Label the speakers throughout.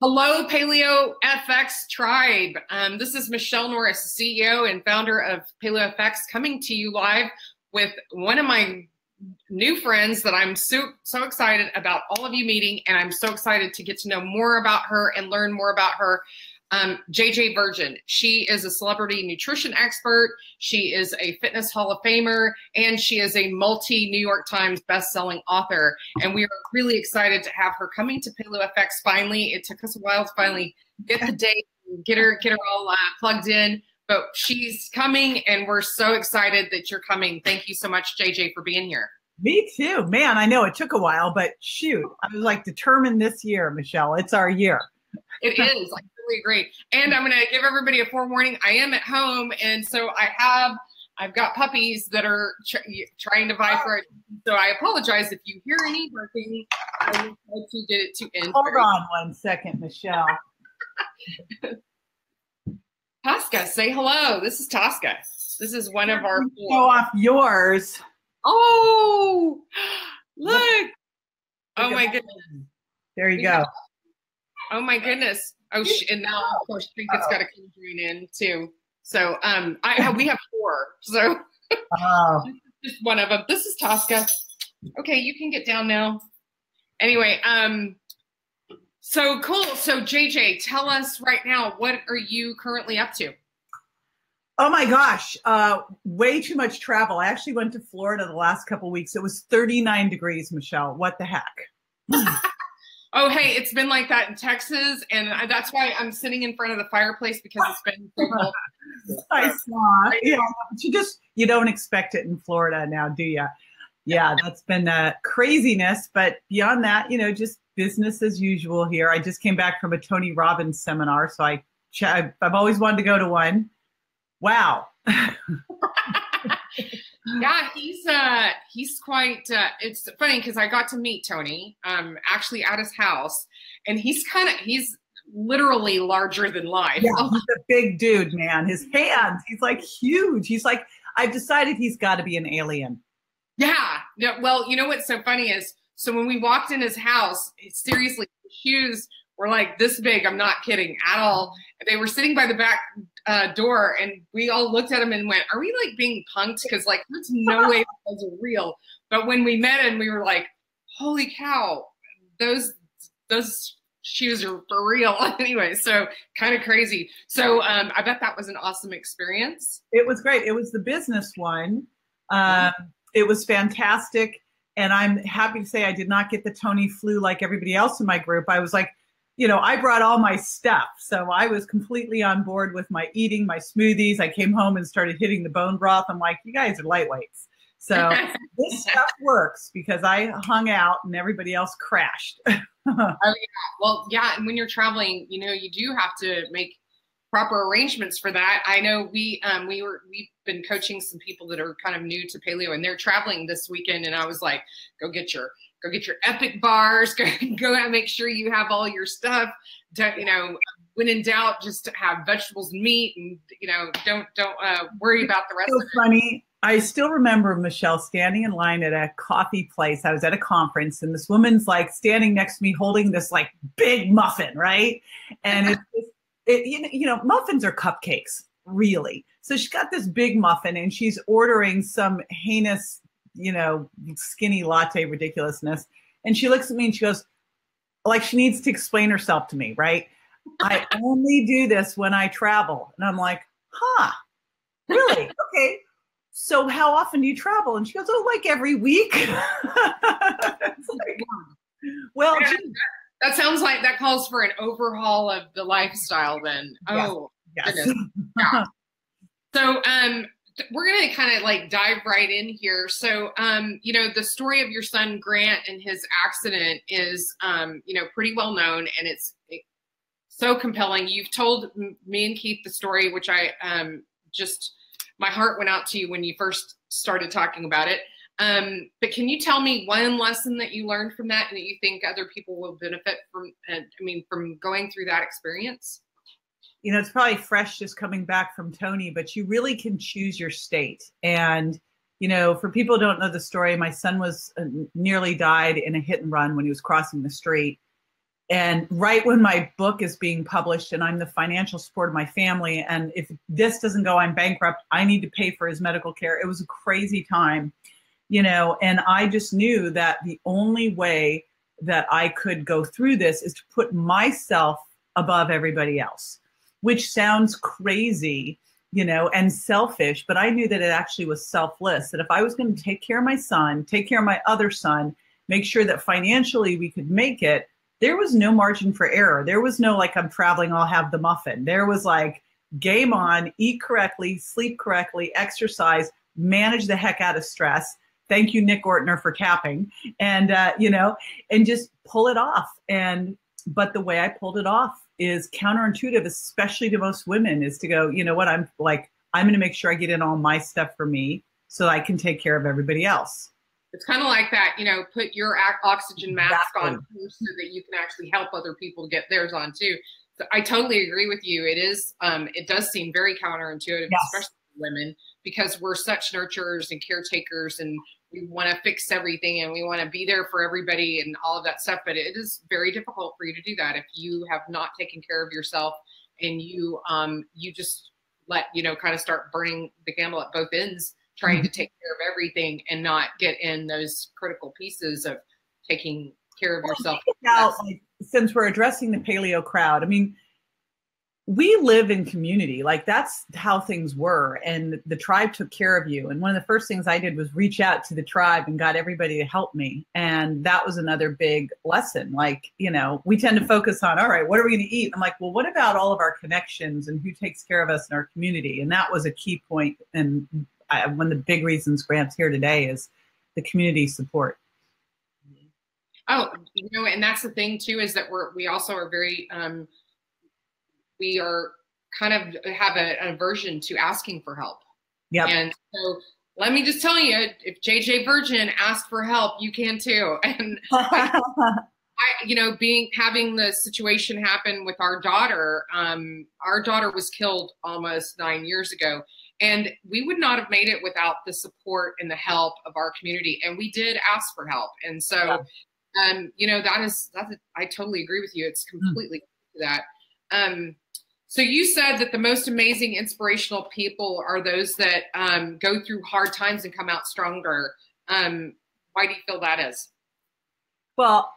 Speaker 1: Hello, Paleo FX tribe. This is Michelle Norris, CEO and founder of Paleo FX, coming to you live with one of my new friends that I'm so excited about all of you meeting, and I'm so excited to get to know more about her and learn more about her. JJ Virgin. She is a celebrity nutrition expert. She is a fitness Hall of Famer, and she is a multi-New York Times best-selling author. And we are really excited to have her coming to Paleo FX finally. It took us a while to finally get the date, get her all plugged in, but she's coming, and we're so excited that you're coming. Thank you so much, JJ, for being here.
Speaker 2: Me too. Man, I know it took a while, but shoot, I was like determined this year, Michelle. It's our year.
Speaker 1: It is. I really agree. And I'm going to give everybody a forewarning. I am at home, and so I've got puppies that are trying to vie for it. So I apologize if you hear any barking. I will try to get it to end.
Speaker 2: Hold on one second, Michelle.
Speaker 1: Tosca, say hello. This is Tosca. This is one of our
Speaker 2: show off yours.
Speaker 1: Oh, look. Oh my goodness.
Speaker 2: There you go.
Speaker 1: Oh my goodness. Oh, and now of course Trinket's got a conjoin in too. So we have four. So just one of them. This is Tosca. Okay, you can get down now. Anyway, so cool. So JJ, tell us right now, what are you currently up to?
Speaker 2: Oh my gosh, way too much travel. I actually went to Florida the last couple of weeks. It was 39 degrees, Michelle. What the heck?
Speaker 1: Oh, hey, it's been like that in Texas, and that's why I'm sitting in front of the fireplace, because it's been so cold.
Speaker 2: I saw. Yeah, but you don't expect it in Florida now, do you? Yeah, that's been craziness. But beyond that, just business as usual here. I just came back from a Tony Robbins seminar, so I've always wanted to go to one. Wow.
Speaker 1: Yeah, he's quite, it's funny because I got to meet Tony, actually at his house, and he's literally larger than life.
Speaker 2: Yeah, he's a big dude, man. His hands, he's like huge. He's like, I've decided he's got to be an alien.
Speaker 1: Yeah. Well, you know what's so funny is, so when we walked in his house, seriously, his shoes were like this big. I'm not kidding at all. They were sitting by the back door, and we all looked at him and went, are we like being punked? Because like, there's no way those are real. But when we met him, we were like, holy cow, those shoes are for real. Anyway, so kind of crazy. So I bet that was an awesome experience.
Speaker 2: It was great. It was the business one. It was fantastic. And I'm happy to say I did not get the Tony flu like everybody else in my group. I was like, I brought all my stuff. So I was completely on board with my eating, my smoothies. I came home and started hitting the bone broth. I'm like, you guys are lightweights. So this stuff works because I hung out and everybody else crashed.
Speaker 1: Oh, yeah. Well, yeah. And when you're traveling, you do have to make proper arrangements for that. I know we've been coaching some people that are kind of new to paleo, and they're traveling this weekend. And I was like, go get your epic bars, go out and make sure you have all your stuff. When in doubt, just to have vegetables and meat, and, don't worry about the rest of it.
Speaker 2: So funny. I still remember, Michelle, standing in line at a coffee place. I was at a conference, and this woman's like standing next to me holding this like big muffin, right? And muffins are cupcakes, really. So she's got this big muffin, and she's ordering some heinous, skinny latte ridiculousness. And she looks at me and she goes, like, she needs to explain herself to me, right? I only do this when I travel. And I'm like, really? Okay. So how often do you travel? And she goes, oh, like every week. It's like, well,
Speaker 1: yeah, that sounds like that calls for an overhaul of the lifestyle then. Oh,
Speaker 2: yes.
Speaker 1: Goodness. Yeah. So, we're going to kind of like dive right in here. So, the story of your son, Grant, and his accident is, pretty well known, and it's so compelling. You've told me and Keith the story, which I my heart went out to you when you first started talking about it. But can you tell me one lesson that you learned from that and that you think other people will benefit from, from going through that experience?
Speaker 2: It's probably fresh just coming back from Tony, but you really can choose your state. And, for people who don't know the story, my son was nearly died in a hit and run when he was crossing the street. And right when my book is being published and I'm the financial support of my family, and if this doesn't go, I'm bankrupt, I need to pay for his medical care. It was a crazy time, you know, and I just knew that the only way that I could go through this is to put myself above everybody else, which sounds crazy, you know, and selfish, but I knew that it actually was selfless, that if I was going to take care of my son, take care of my other son, make sure that financially we could make it, there was no margin for error. There was no like, I'm traveling, I'll have the muffin. There was like, game on, eat correctly, sleep correctly, exercise, manage the heck out of stress. Thank you, Nick Ortner, for capping. And, you know, and just pull it off. But the way I pulled it off is counterintuitive, especially to most women, is to go, you know what, I'm going to make sure I get in all my stuff for me so I can take care of everybody else.
Speaker 1: It's kind of like that, you know, put your oxygen mask on so that you can actually help other people get theirs on too. So I totally agree with you. It is, it does seem very counterintuitive, yes, especially for women, because we're such nurturers and caretakers, and we want to fix everything and we want to be there for everybody and all of that stuff. But it is very difficult for you to do that if you have not taken care of yourself and you just let, you know, kind of start burning the candle at both ends, trying to take care of everything and not get in those critical pieces of taking care of yourself.
Speaker 2: Now, like, since we're addressing the paleo crowd, I mean, we live in community. Like, that's how things were. And the tribe took care of you. And one of the first things I did was reach out to the tribe and got everybody to help me. And that was another big lesson. Like, you know, we tend to focus on, all right, what are we going to eat? I'm like, well, what about all of our connections and who takes care of us in our community? And that was a key point. And one of the big reasons Grant's here today is the community support.
Speaker 1: Oh, you know, and that's the thing too, is that we also are very, we are kind of have an aversion to asking for help.
Speaker 2: Yeah.
Speaker 1: And so let me just tell you, if JJ Virgin asked for help, you can too. And you know, having the situation happen with our daughter was killed almost 9 years ago. And we would not have made it without the support and the help of our community. And we did ask for help. And so, you know, I totally agree with you. It's completely that. So you said that the most amazing inspirational people are those that go through hard times and come out stronger. Why do you feel that is?
Speaker 2: Well,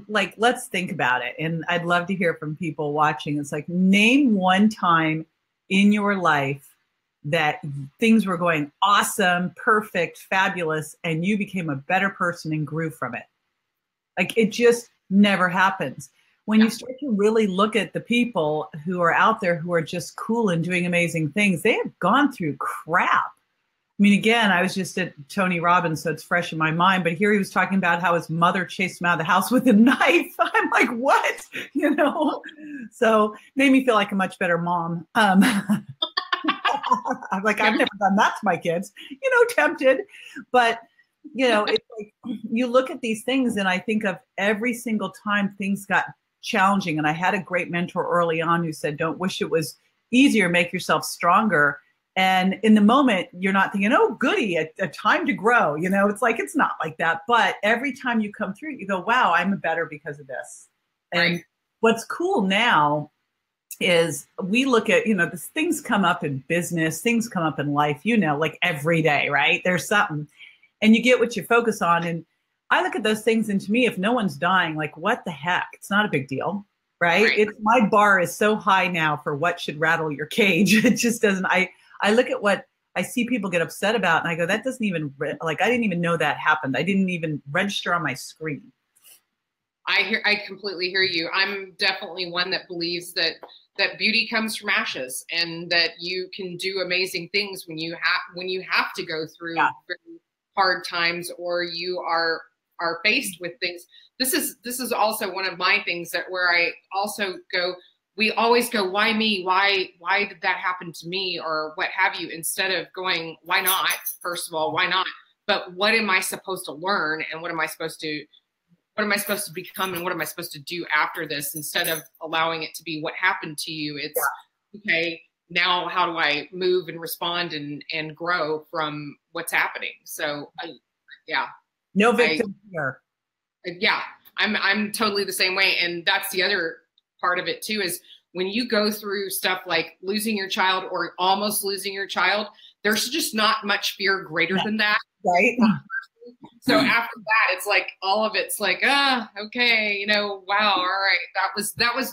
Speaker 2: let's think about it. And I'd love to hear from people watching. It's like, name one time in your life that things were going awesome, perfect, fabulous, and you became a better person and grew from it. Like, it just never happens. When you start to really look at the people who are out there who are just cool and doing amazing things, they have gone through crap. I mean, again, I was just at Tony Robbins, so it's fresh in my mind, but here he was talking about how his mother chased him out of the house with a knife. I'm like, what? You know? So made me feel like a much better mom. I'm like, I've never done that to my kids, you know, tempted. But, you know, it's like, you look at these things and I think of every single time things got challenging. And I had a great mentor early on who said, don't wish it was easier, make yourself stronger. And in the moment, you're not thinking, oh, goody, a time to grow. You know, it's like, it's not like that. But every time you come through, you go, wow, I'm better because of this. And what's cool now is we look at, you know, these things come up in business, things come up in life, you know, like every day, right? There's something, and you get what you focus on. And I look at those things, and to me, if no one's dying, like, what the heck? It's not a big deal, right? It's, my bar is so high now for what should rattle your cage. It just doesn't. I look at what I see people get upset about, and I go, that doesn't even, like, I didn't even know that happened. I didn't even register on my screen.
Speaker 1: I completely hear you. I'm definitely one that believes that beauty comes from ashes, and that you can do amazing things when you have to go through very hard times, or you are faced with things. This is also one of my things that where I also go, we always go, why me? Why did that happen to me, or what have you, instead of going, why not? First of all, why not? But what am I supposed to learn, and what am I supposed to become, and what am I supposed to do after this, instead of allowing it to be what happened to you. It's okay, now how do I move and respond and grow from what's happening? So no
Speaker 2: victim here.
Speaker 1: I'm totally the same way. And that's the other part of it too, is when you go through stuff like losing your child or almost losing your child, there's just not much fear greater than that.
Speaker 2: Right.
Speaker 1: So after that, it's like all of it's like, okay, you know, wow, all right,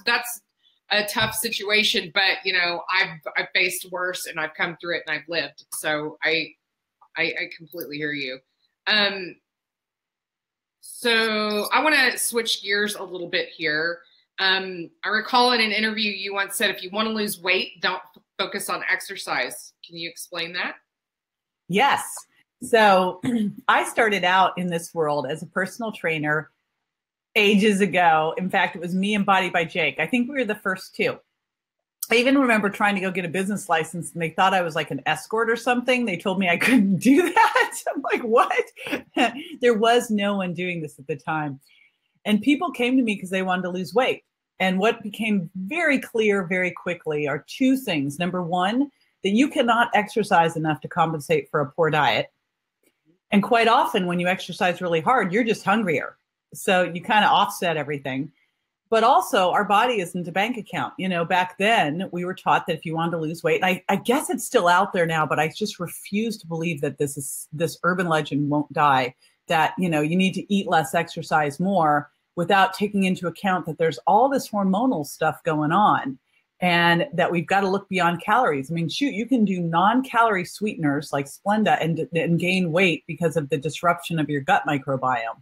Speaker 1: that's a tough situation, but you know, I've faced worse and I've come through it and I've lived. So I completely hear you. So I want to switch gears a little bit here. I recall in an interview you once said, if you want to lose weight, don't focus on exercise. Can you explain that?
Speaker 2: Yes. So I started out in this world as a personal trainer ages ago. In fact, it was me and Body by Jake. I think we were the first two. I even remember trying to go get a business license and they thought I was like an escort or something. They told me I couldn't do that. I'm like, what? There was no one doing this at the time. And people came to me because they wanted to lose weight. And what became very clear very quickly are two things. Number one, that you cannot exercise enough to compensate for a poor diet. And quite often when you exercise really hard, you're just hungrier. So you kind of offset everything. But also our body isn't a bank account. You know, back then we were taught that if you wanted to lose weight, I guess it's still out there now, but I just refuse to believe that this urban legend won't die, that, you know, you need to eat less, exercise more, without taking into account that there's all this hormonal stuff going on and that we've got to look beyond calories. I mean, shoot, you can do non-calorie sweeteners like Splenda and gain weight because of the disruption of your gut microbiome.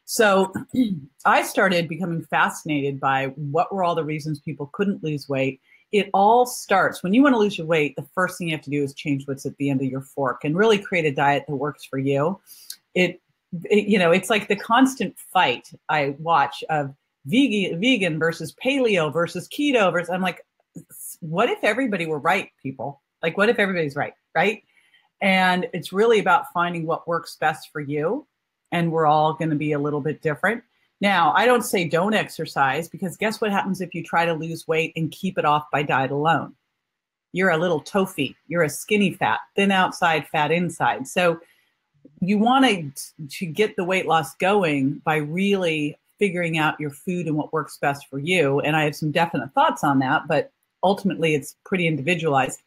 Speaker 2: So I started becoming fascinated by what were all the reasons people couldn't lose weight. It all starts when you want to lose your weight. The first thing you have to do is change what's at the end of your fork and really create a diet that works for you. You know, it's like the constant fight I watch of vegan versus paleo versus keto versus, I'm like, what if everybody were right, people? Like, what if everybody's right, right? And it's really about finding what works best for you. And we're all going to be a little bit different. Now, I don't say don't exercise, because guess what happens if you try to lose weight and keep it off by diet alone? You're a little tofu. You're a skinny fat, thin outside, fat inside. So you want to get the weight loss going by really figuring out your food and what works best for you. And I have some definite thoughts on that, but ultimately it's pretty individualized.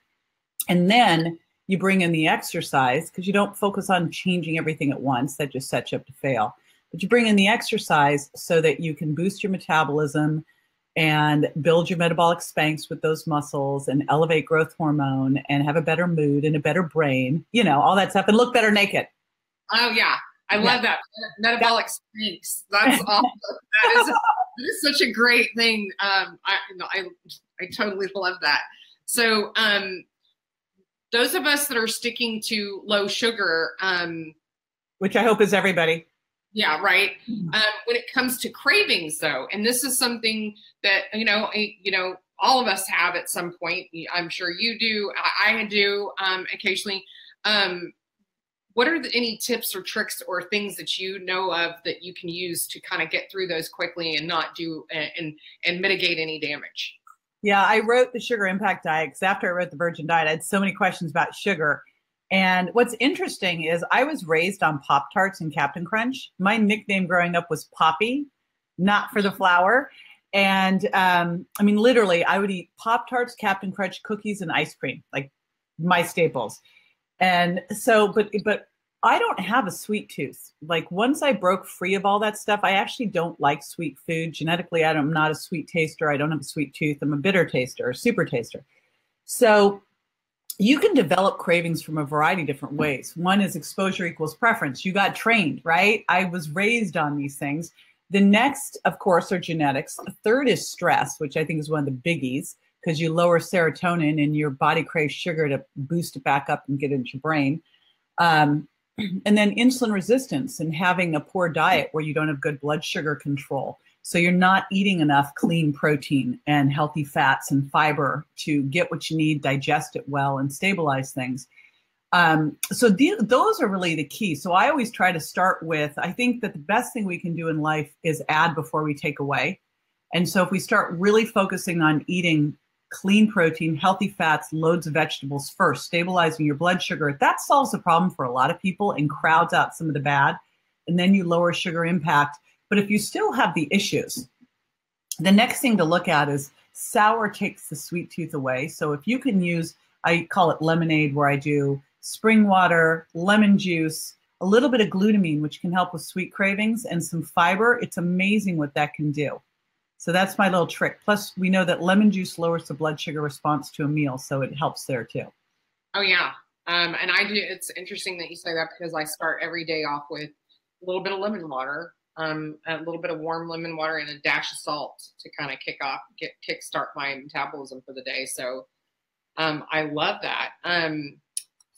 Speaker 2: And then you bring in the exercise, because you don't focus on changing everything at once. That just sets you up to fail. But you bring in the exercise so that you can boost your metabolism and build your metabolic spanx with those muscles and elevate growth hormone and have a better mood and a better brain, you know, all that stuff, and look better naked.
Speaker 1: Oh yeah. I love that. Metabolic spanx. That's awesome. That is such a great thing. I totally love that. So, those of us that are sticking to low sugar,
Speaker 2: which I hope is everybody.
Speaker 1: Yeah, right. When it comes to cravings, though, and this is something that all of us have at some point. I'm sure you do. I do occasionally. What are any tips or tricks or things that you know of that you can use to kind of get through those quickly and not do and mitigate any damage?
Speaker 2: Yeah, I wrote the Sugar Impact Diet because after I wrote the Virgin Diet, I had so many questions about sugar. And what's interesting is I was raised on Pop-Tarts and Captain Crunch. My nickname growing up was Poppy, not for the flour. And I mean, literally, I would eat Pop-Tarts, Captain Crunch, cookies, and ice cream, like my staples. And so, but I don't have a sweet tooth. Like once I broke free of all that stuff, I actually don't like sweet food. Genetically, I'm not a sweet taster. I don't have a sweet tooth. I'm a bitter taster, a super taster. So you can develop cravings from a variety of different ways. One is exposure equals preference. You got trained, right? I was raised on these things. The next, of course, are genetics. The third is stress, which I think is one of the biggies, because you lower serotonin and your body craves sugar to boost it back up and get into your brain. And then insulin resistance and having a poor diet where you don't have good blood sugar control. So you're not eating enough clean protein and healthy fats and fiber to get what you need, digest it well, and stabilize things. So those are really the key. So I always try to start with, I think that the best thing we can do in life is add before we take away. And so if we start really focusing on eating clean protein, healthy fats, loads of vegetables first, stabilizing your blood sugar, that solves the problem for a lot of people and crowds out some of the bad. And then you lower sugar impact But if you still have the issues, the next thing to look at is sour takes the sweet tooth away. So if you can use, I call it lemonade, where I do spring water, lemon juice, a little bit of glutamine, which can help with sweet cravings, and some fiber, it's amazing what that can do. So that's my little trick. Plus, we know that lemon juice lowers the blood sugar response to a meal, so it helps there too.
Speaker 1: Oh, yeah. And I do. It's interesting that you say that, because I start every day off with a little bit of lemon water, a little bit of warm lemon water, and a dash of salt to kind of kickstart my metabolism for the day. So I love that.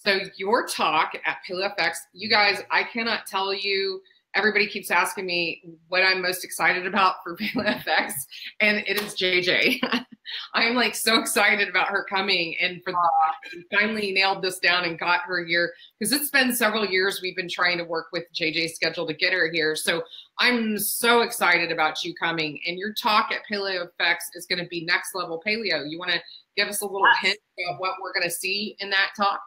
Speaker 1: So your talk at PaleoFX, you guys, I cannot tell you. Everybody keeps asking me what I'm most excited about for PaleoFX, and it is JJ. I'm like so excited about her coming, and for we finally nailed this down and got her here, because it's been several years we've been trying to work with JJ's schedule to get her here. So I'm so excited about you coming, and your talk at PaleoFX is going to be next level paleo. You want to give us a little hint about what we're going to see in that talk?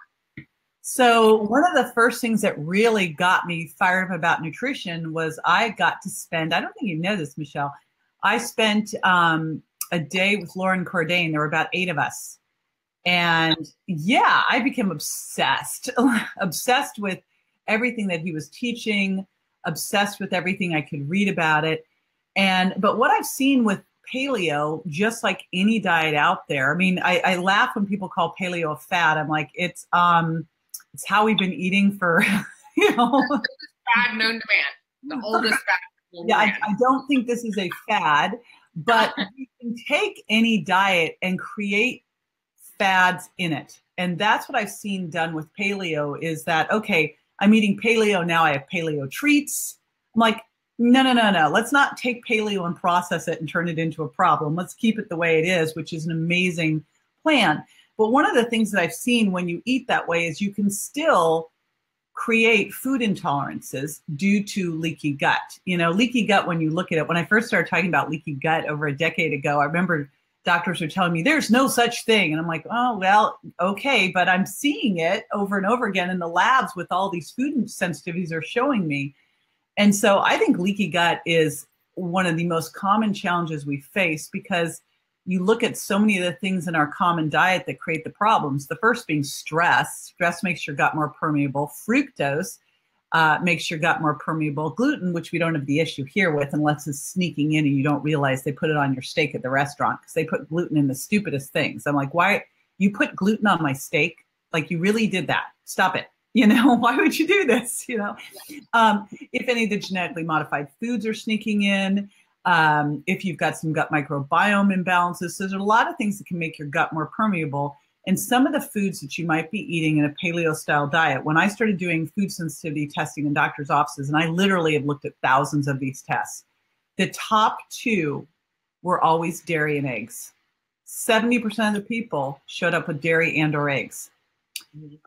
Speaker 2: So one of the first things that really got me fired up about nutrition was I got to spend, I don't think you know this, Michelle, I spent a day with Lauren Cordain. There were about 8 of us. And yeah, I became obsessed, obsessed with everything that he was teaching, obsessed with everything I could read about it. But what I've seen with paleo, just like any diet out there, I mean, I laugh when people call paleo a fad. I'm like, it's how we've been eating for, you know.
Speaker 1: The oldest fad known to man. The oldest fad known to man.
Speaker 2: I don't think this is a fad, but you can take any diet and create fads in it. And that's what I've seen done with paleo, is that, okay, I'm eating paleo, now I have paleo treats. I'm like, no. Let's not take paleo and process it and turn it into a problem. Let's keep it the way it is, which is an amazing plan. But one of the things that I've seen when you eat that way is you can still create food intolerances due to leaky gut. You know, leaky gut, when you look at it, when I first started talking about leaky gut over a decade ago, I remember doctors were telling me there's no such thing. And I'm like, oh, well, okay, but I'm seeing it over and over again in the labs with all these food sensitivities are showing me. And so I think leaky gut is one of the most common challenges we face, because you look at so many of the things in our common diet that create the problems. The first being stress. Stress makes your gut more permeable. Fructose makes your gut more permeable. Gluten, which we don't have the issue here with unless it's sneaking in and you don't realize they put it on your steak at the restaurant, because they put gluten in the stupidest things. I'm like, why you put gluten on my steak? Like, you really did that. Stop it. You know, why would you do this? You know, if any of the genetically modified foods are sneaking in, if you've got some gut microbiome imbalances. So there's a lot of things that can make your gut more permeable. And some of the foods that you might be eating in a paleo style diet, when I started doing food sensitivity testing in doctors' offices, and I literally have looked at thousands of these tests, the top 2 were always dairy and eggs. 70% of the people showed up with dairy and or eggs.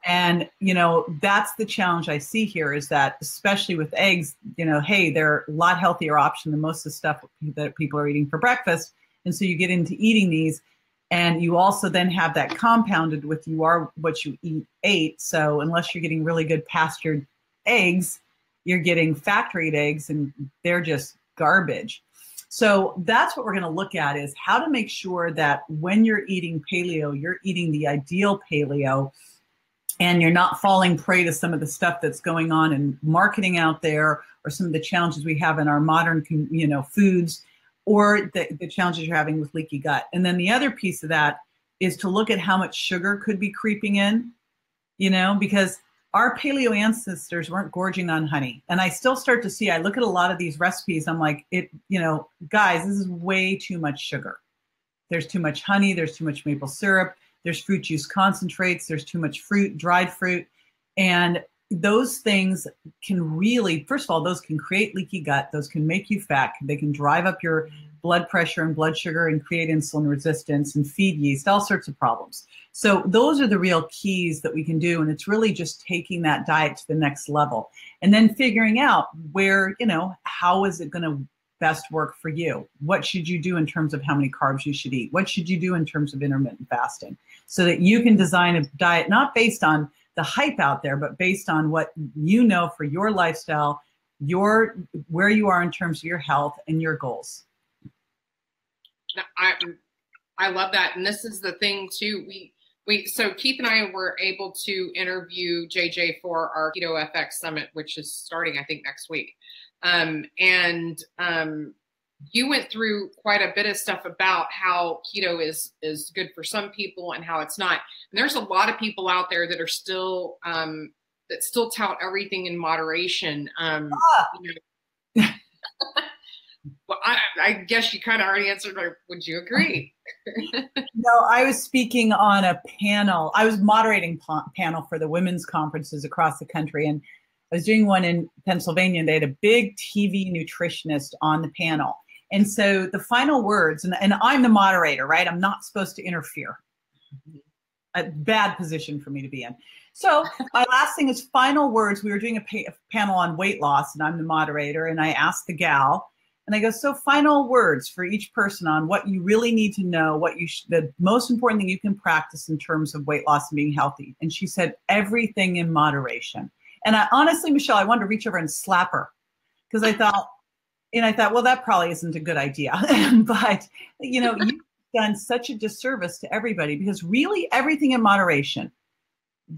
Speaker 2: And, you know, that's the challenge I see here, is that especially with eggs, you know, hey, they're a lot healthier option than most of the stuff that people are eating for breakfast. And so you get into eating these, and you also then have that compounded with you are what you ate. So unless you're getting really good pastured eggs, you're getting factory eggs, and they're just garbage. So that's what we're going to look at, is how to make sure that when you're eating paleo, you're eating the ideal paleo, and you're not falling prey to some of the stuff that's going on in marketing out there, or some of the challenges we have in our modern, you know, foods, or the challenges you're having with leaky gut. And then the other piece of that is to look at how much sugar could be creeping in, you know, because our paleo ancestors weren't gorging on honey. And I still start to see, I look at a lot of these recipes, I'm like, you know, guys, this is way too much sugar. There's too much honey, there's too much maple syrup, there's fruit juice concentrates, there's too much fruit, dried fruit. And those things can really, first of all, those can create leaky gut. Those can make you fat. They can drive up your blood pressure and blood sugar and create insulin resistance and feed yeast, all sorts of problems. So those are the real keys that we can do. And it's really just taking that diet to the next level, and then figuring out where, you know, how is it going to best work for you? What should you do in terms of how many carbs you should eat? What should you do in terms of intermittent fasting, so that you can design a diet not based on the hype out there, but based on what you know for your lifestyle, where you are in terms of your health and your goals.
Speaker 1: I love that. And this is the thing too. So Keith and I were able to interview JJ for our Keto FX Summit, which is starting, I think, next week. You went through quite a bit of stuff about how keto is good for some people and how it's not. And there's a lot of people out there that are still that still tout everything in moderation. You know, well, I guess you kind of already answered. Would you agree?
Speaker 2: No, I was speaking on a panel. I was moderating panel for the women's conferences across the country, and I was doing one in Pennsylvania, and they had a big TV nutritionist on the panel. And so the final words, and I'm the moderator, right? I'm not supposed to interfere. A bad position for me to be in. So my last thing is final words. We were doing a panel on weight loss, and I'm the moderator, and I asked the gal, and I go, so final words for each person on what you really need to know, what the most important thing you can practice in terms of weight loss and being healthy. And she said, everything in moderation. And I honestly, Michelle, I wanted to reach over and slap her because I thought, well, that probably isn't a good idea. But, you know, you've done such a disservice to everybody because really everything in moderation,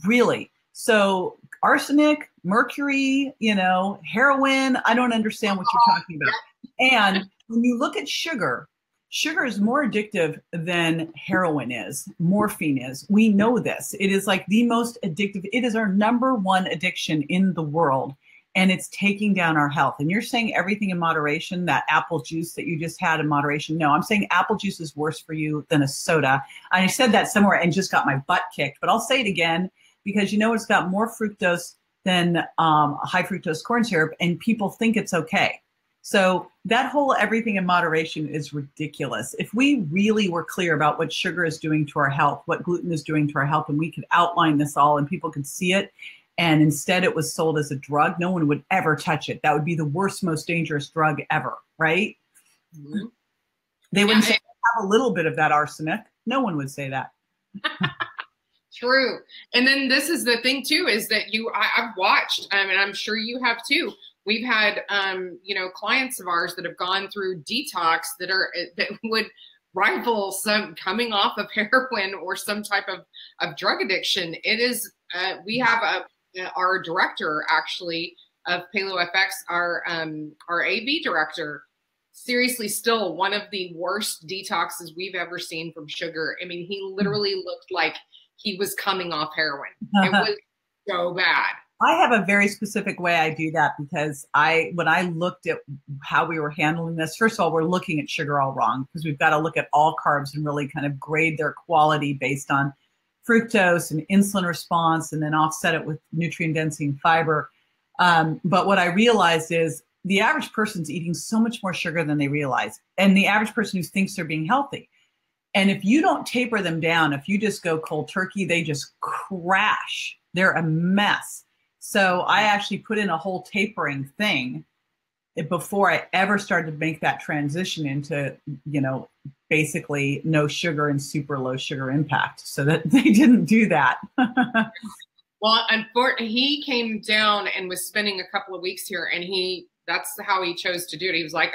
Speaker 2: really. So arsenic, mercury, you know, heroin, I don't understand what you're talking about. And when you look at sugar, sugar is more addictive than heroin is, morphine is. We know this. It is like the most addictive. It is our #1 addiction in the world, and it's taking down our health. And you're saying everything in moderation, that apple juice that you just had in moderation. No, I'm saying apple juice is worse for you than a soda. I said that somewhere and just got my butt kicked, but I'll say it again because you know it's got more fructose than high fructose corn syrup, and people think it's okay. So that whole everything in moderation is ridiculous. If we really were clear about what sugar is doing to our health, what gluten is doing to our health, and we could outline this all and people could see it, and instead it was sold as a drug, no one would ever touch it. That would be the worst, most dangerous drug ever, right? Mm-hmm. They wouldn't say have a little bit of that arsenic. No one would say that.
Speaker 1: True. And then this is the thing too, is that I've watched, and I'm sure you have too. We've had, you know, clients of ours that have gone through detox that would rival some coming off of heroin or some type of drug addiction. It is, we have our director actually of Paleo FX, our AV director, seriously still one of the worst detoxes we've ever seen from sugar. I mean, he literally looked like he was coming off heroin. It was so bad.
Speaker 2: I have a very specific way I do that because when I looked at how we were handling this, first of all, we're looking at sugar all wrong because we've got to look at all carbs and really kind of grade their quality based on fructose and insulin response and then offset it with nutrient density and fiber. But what I realized is the average person's eating so much more sugar than they realize. And the average person who thinks they're being healthy. And if you don't taper them down, if you just go cold turkey, they just crash. They're a mess. So I actually put in a whole tapering thing before I ever started to make that transition into, you know, basically no sugar and super low sugar impact so that they didn't do that.
Speaker 1: Well, unfortunately, he came down and was spending a couple of weeks here, and that's how he chose to do it. He was like,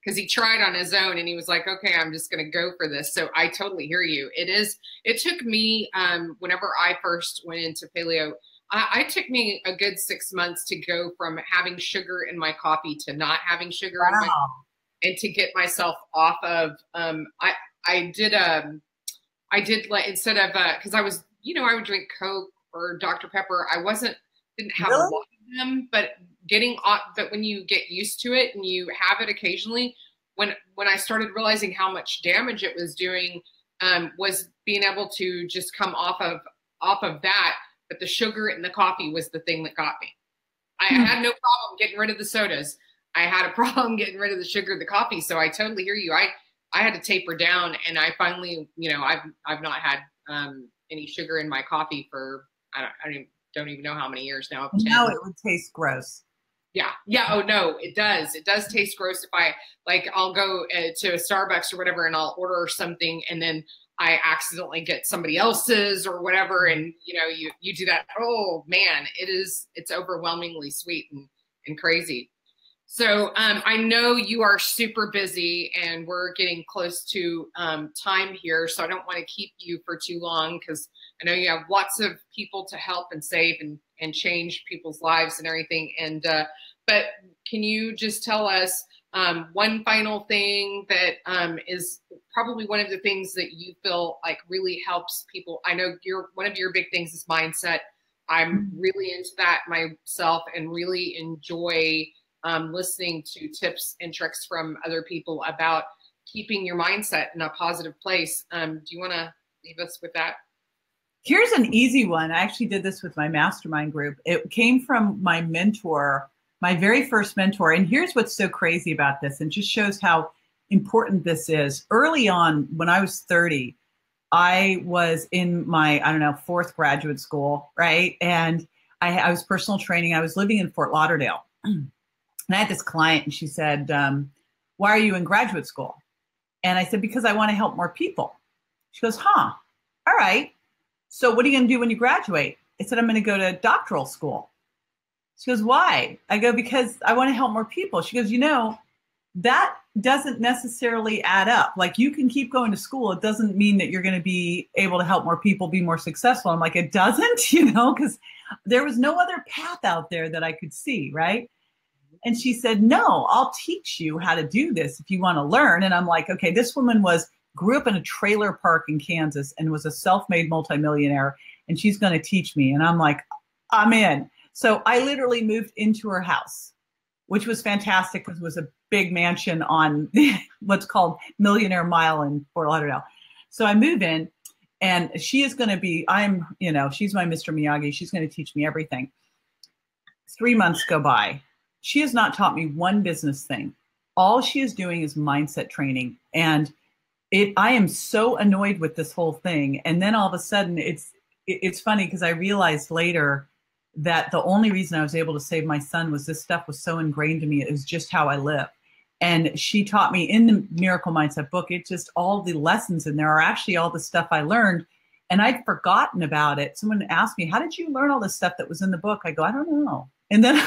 Speaker 1: because he tried on his own and he was like, okay, I'm just going to go for this. So I totally hear you. It took me, whenever I first went into paleo, it took me a good 6 months to go from having sugar in my coffee to not having sugar in my coffee, and to get myself off of, I did like, instead of, cause I was, you know, I would drink Coke or Dr. Pepper. Didn't have a lot of them, but but when you get used to it and you have it occasionally, when I started realizing how much damage it was doing, was being able to just come off of that. But the sugar in the coffee was the thing that got me. I had no problem getting rid of the sodas. I had a problem getting rid of the sugar of the coffee. So I totally hear you. I had to taper down, and I finally, you know, I've not had any sugar in my coffee for I don't even know how many years now.
Speaker 2: Now it would taste gross.
Speaker 1: Yeah. Oh no, it does. It does taste gross. If I'll go to a Starbucks or whatever, and I'll order something, and then I accidentally get somebody else's or whatever. And you know, you do that. Oh man, it's overwhelmingly sweet and crazy. So I know you are super busy and we're getting close to time here. So I don't want to keep you for too long because I know you have lots of people to help and save and change people's lives and everything. And but can you just tell us one final thing that is probably one of the things that you feel like really helps people? I know one of your big things is mindset. I'm really into that myself and really enjoy listening to tips and tricks from other people about keeping your mindset in a positive place. Do you want to leave us with that?
Speaker 2: Here's an easy one. I actually did this with my mastermind group. It came from my mentor, my very first mentor. And here's what's so crazy about this, and just shows how important this is. Early on, when I was 30, I was in my, I don't know, 4th graduate school, right? And I was personal training. I was living in Fort Lauderdale. And I had this client and she said, why are you in graduate school? And I said, because I want to help more people. She goes, huh, all right. So what are you going to do when you graduate? I said, I'm going to go to doctoral school. She goes, why? I go, because I want to help more people. She goes, you know, that doesn't necessarily add up. Like, you can keep going to school. It doesn't mean that you're going to be able to help more people be more successful. I'm like, it doesn't, you know, because there was no other path out there that I could see, right? And she said, no, I'll teach you how to do this if you want to learn. And I'm like, okay, this woman grew up in a trailer park in Kansas and was a self-made multimillionaire, and she's going to teach me. And I'm like, I'm in. So I literally moved into her house, which was fantastic because it was a big mansion on what's called Millionaire Mile in Fort Lauderdale. So I move in, and she is going to be, she's my Mr. Miyagi. She's going to teach me everything. 3 months go by. She has not taught me one business thing. All she is doing is mindset training. And I am so annoyed with this whole thing. And then all of a sudden, it's funny because I realized later that the only reason I was able to save my son was this stuff was so ingrained to me. It was just how I live. And she taught me in the Miracle Mindset book, it's just all the lessons in there are actually all the stuff I learned. And I'd forgotten about it. Someone asked me, how did you learn all this stuff that was in the book? I go, I don't know. And then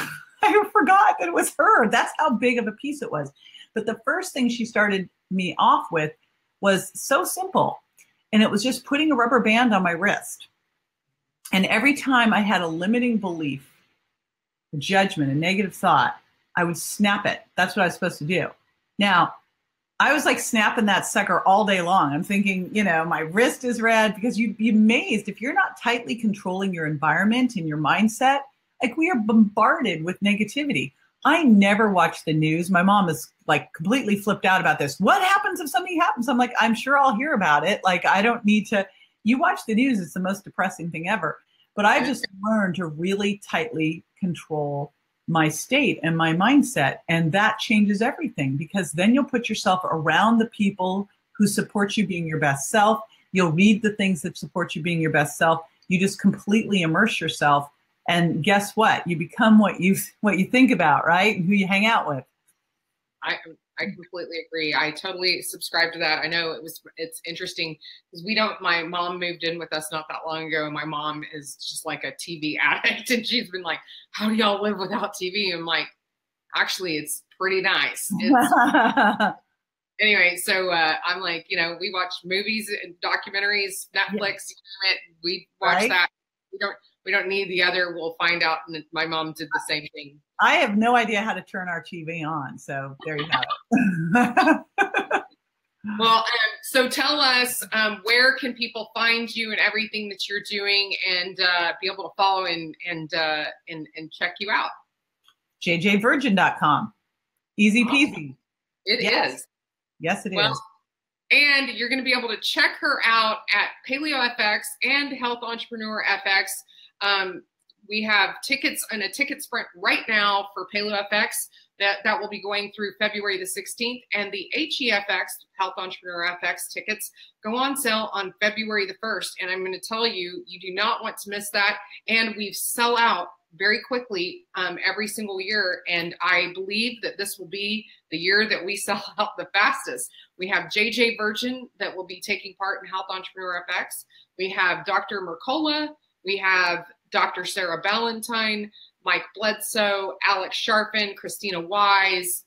Speaker 2: I forgot that it was her. That's how big of a piece it was. But the first thing she started me off with was so simple. And it was just putting a rubber band on my wrist. And every time I had a limiting belief, a judgment, a negative thought, I would snap it. That's what I was supposed to do. Now, I was like snapping that sucker all day long. I'm thinking, you know, my wrist is red, because you'd be amazed if you're not tightly controlling your environment and your mindset. Like, we are bombarded with negativity. I never watch the news. My mom is like completely flipped out about this. What happens if something happens? I'm like, I'm sure I'll hear about it. Like, I don't need to. You watch the news, it's the most depressing thing ever. But I just learned to really tightly control my state and my mindset. And that changes everything, because then you'll put yourself around the people who support you being your best self. You'll read the things that support you being your best self. You just completely immerse yourself. And guess what? You become what you think about, right? And who you hang out with.
Speaker 1: I completely agree. I totally subscribe to that. I know it's interesting because my mom moved in with us not that long ago, and my mom is just like a TV addict, and she's been like, how do y'all live without TV? I'm like, actually, it's pretty nice. Anyway, so I'm like, you know, we watch movies and documentaries, Netflix, we watch that. We don't need the other. We'll find out. And my mom did the same thing. I
Speaker 2: have no idea how to turn our TV on. So there you have it.
Speaker 1: Well, so tell us, where can people find you and everything that you're doing, and be able to follow and check you out?
Speaker 2: jjvirgin.com. Easy peasy.
Speaker 1: It is.
Speaker 2: Yes, it is.
Speaker 1: And you're going to be able to check her out at Paleo FX and Health Entrepreneur FX. We have tickets and a ticket sprint right now for Paleo FX that will be going through February the 16th. And the HEFX, Health Entrepreneur FX tickets, go on sale on February the 1st. And I'm going to tell you, you do not want to miss that. And we sell out very quickly every single year. And I believe that this will be the year that we sell out the fastest. We have JJ Virgin that will be taking part in Health Entrepreneur FX. We have Dr. Mercola. We have Dr. Sarah Ballantyne, Mike Bledsoe, Alex Sharpin, Christina Wise,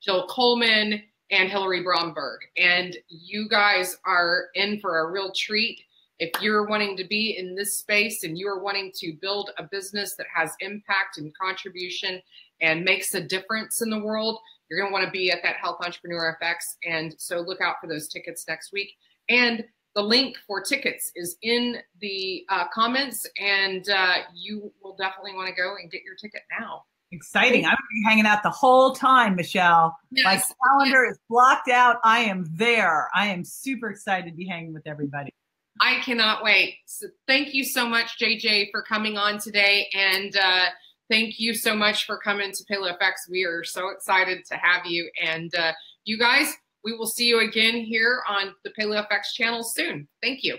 Speaker 1: Jill Coleman, and Hillary Bromberg. And you guys are in for a real treat. If you're wanting to be in this space and you are wanting to build a business that has impact and contribution and makes a difference in the world, you're going to want to be at that Health Entrepreneur FX. And so look out for those tickets next week. And the link for tickets is in the comments, and you will definitely want to go and get your ticket now.
Speaker 2: Exciting. I'm going to be hanging out the whole time, Michelle.
Speaker 1: Yes.
Speaker 2: My calendar is blocked out. I am there. I am super excited to be hanging with everybody.
Speaker 1: I cannot wait. So thank you so much, JJ, for coming on today. And thank you so much for coming to Paleo FX. We are so excited to have you. And you guys, we will see you again here on the Paleo FX channel soon. Thank you.